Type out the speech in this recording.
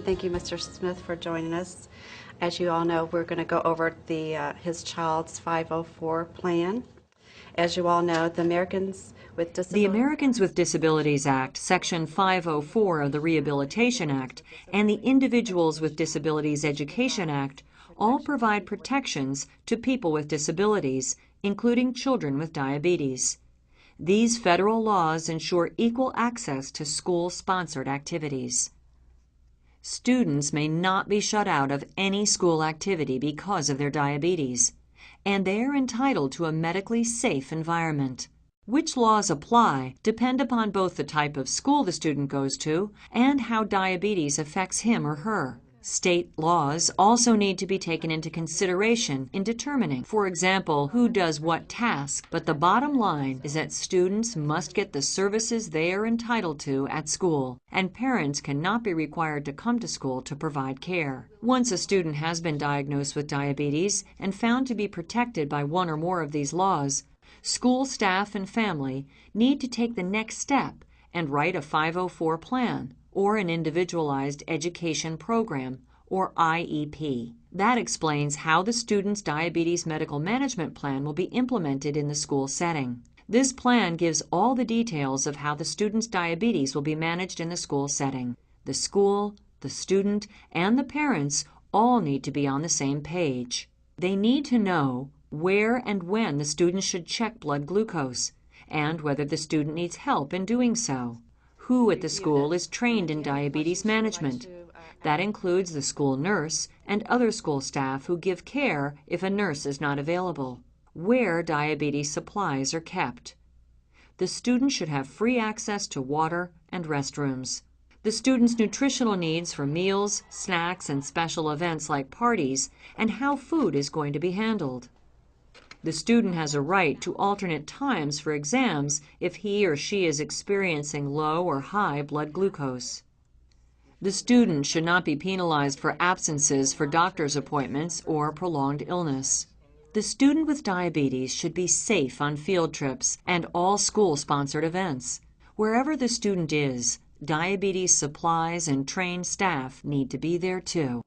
Thank you, Mr. Smith, for joining us. As you all know, we're going to go over his child's 504 plan. As you all know, the Americans with The Disabilities Americans with Disabilities Act, Section 504 of the Rehabilitation Act, and the Individuals with Disabilities Education Act all provide protections to people with disabilities, including children with diabetes. These federal laws ensure equal access to school-sponsored activities. Students may not be shut out of any school activity because of their diabetes, and they are entitled to a medically safe environment. Which laws apply depend upon both the type of school the student goes to and how diabetes affects him or her. State laws also need to be taken into consideration in determining, for example, who does what task, but the bottom line is that students must get the services they are entitled to at school, and parents cannot be required to come to school to provide care. Once a student has been diagnosed with diabetes and found to be protected by one or more of these laws, school staff and family need to take the next step and write a 504 plan or an Individualized Education Program, or IEP. That explains how the student's diabetes medical management plan will be implemented in the school setting. This plan gives all the details of how the student's diabetes will be managed in the school setting. The school, the student, and the parents all need to be on the same page. They need to know where and when the student should check blood glucose, and whether the student needs help in doing so. Who at the school is trained in diabetes management. That includes the school nurse and other school staff who give care if a nurse is not available. Where diabetes supplies are kept. The student should have free access to water and restrooms. The student's nutritional needs for meals, snacks, and special events like parties, and how food is going to be handled. The student has a right to alternate times for exams if he or she is experiencing low or high blood glucose. The student should not be penalized for absences for doctor's appointments or prolonged illness. The student with diabetes should be safe on field trips and all school-sponsored events. Wherever the student is, diabetes supplies and trained staff need to be there too.